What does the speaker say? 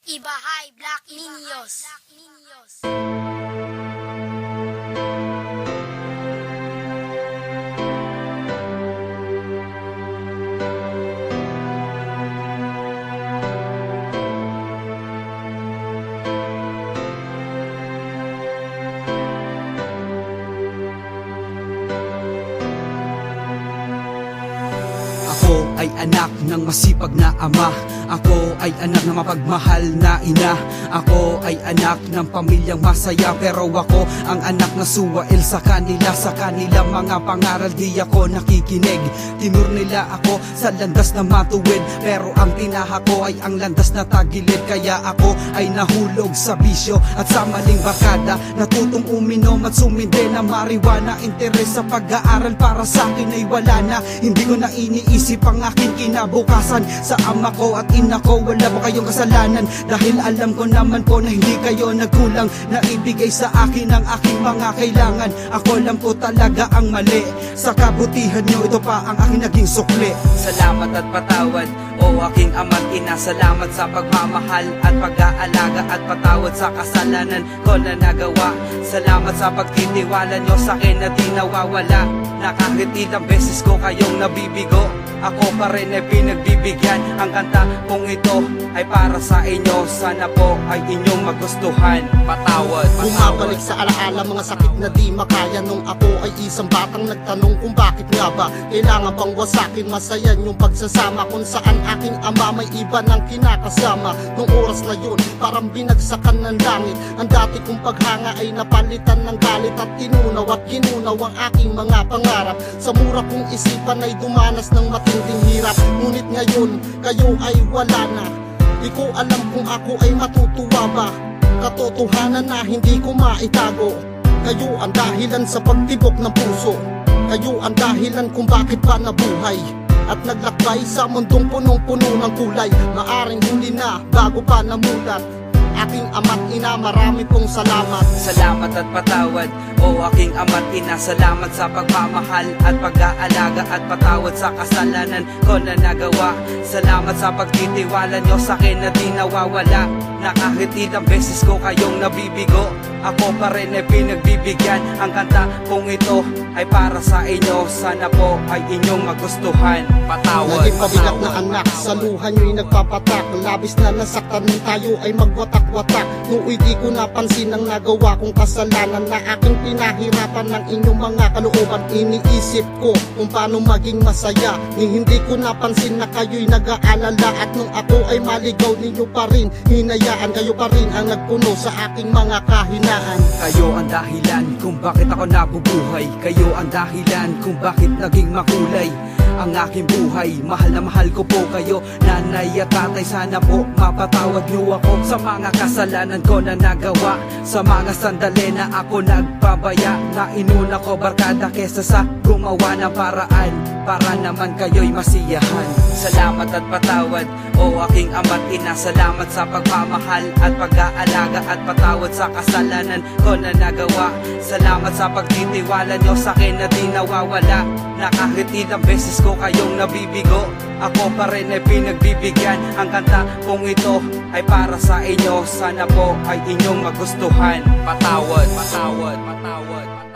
Ibahay Black Niños. Ako ay anak ng masipag na ama. Ako ay anak ng mapagmahal na ina. Ako ay anak ng pamilyang masaya. Pero ako ang anak na suwail sa kanila. Sa kanila mga pangaral di ako nakikinig. Tinur nila ako sa landas na matuwid. Pero ang tinaha ko ay ang landas na tagilid. Kaya ako ay nahulog sa bisyo at sa maling barkada. Natutong uminom at sumindi na marijuana. Interes sa pag-aaral para sa akin ay wala na. Hindi ko na iniisip ang aking kinabukasan. Sa ama ko at ina ko wala ba kayong kasalanan? Dahil alam ko naman po na hindi kayo nagkulang na ibigay sa akin ang aking mga kailangan. Ako lang po talaga ang mali. Sa kabutihan nyo ito pa ang aking naging sukli. Salamat at patawad o aking ama't ina. Salamat sa pagmamahal at pag-aalaga at patawad sa kasalanan ko na nagawa. Salamat sa pagtitiwala nyo sa akin na di nawawala. Na kahit ilang beses ko kayong nabibigo, ako pa rin ay pinagbibigyan. Ang kanta kong ito ay para sa inyo. Sana po ay inyong magustuhan. Patawad. Bumabalik sa alaala mga sakit na di makaya. Nung ako ay isang batang nagtanong kung bakit nga ba kailangan bang wasakin masaya yung pagsasama. Kung saan aking ama may iba ng kinakasama. Nung oras na yun parang binagsakan ng langit. Ang dati kong paghanga ay napalitan ng galit. At tinunaw at ginunaw ang aking mga pangarap. Sa mura kong isipan ay dumanas ng matinding hirap. Ngunit ngayon kayo ay wala na. Di ko alam kung ako ay matutuwa ba. Katotohanan na hindi ko maitago. Kayo ang dahilan sa pagtibok ng puso. Kayo ang dahilan kung bakit pa nabuhay at naglakbay sa mundong punong-puno ng kulay. Maaring huli na bago pa namulat. Aking ama't ina, marami pong salamat. Salamat at patawad o aking ama't ina. Salamat sa pagmamahal at pag-aalaga at patawad sa kasalanan ko na nagawa. Salamat sa pagtitiwala nyo sa akin na di nawawala. Na kahit ilang beses ko kayong nabibigo, ako pa rin ay pinagbibigyan. Ang kanta kong ito ay para sa inyo. Sana po ay inyong magustuhan. Patawad. Naging pabigat na anak, sa luha nyo'y nagpapatak. Labis na nasaktan tayo ay magwatak-watak. No'y di ko napansin ang nagawa kong kasalanan. Na aking pinahirapan ng inyong mga kalooban. Iniisip ko kung paano maging masaya. Ni hindi ko napansin na kayo'y nag-aalala. At nung ako ay maligaw, ninyo pa rin hinayaan. Kayo pa rin ang nagpuno sa aking mga kahinaan. Kayo ang dahilan kung bakit ako nabubuhay. Kayo ang dahilan kung bakit naging makulay ang aking buhay. Mahal na mahal ko po kayo, nanay at tatay. Sana po mapatawad nyo ako sa mga kasalanan ko na nagawa. Sa mga sandali na ako nagpabaya. Na inuna ko barkada kesa sa gumawa ng paraan para naman kayo'y masiyahan. Salamat at patawad o aking ama't ina. Salamat sa pagmamahal at pag-aalaga at patawad sa kasalanan ko na nagawa. Salamat sa pagtitiwala nyo sa akin na di nawawala. Na kahit ilang beses ko kayong nabibigo, ako pa rin ay pinagbibigyan. Ang kanta kong ito ay para sa inyo. Sana po ay inyong magustuhan. Patawad, patawad, patawad, patawad.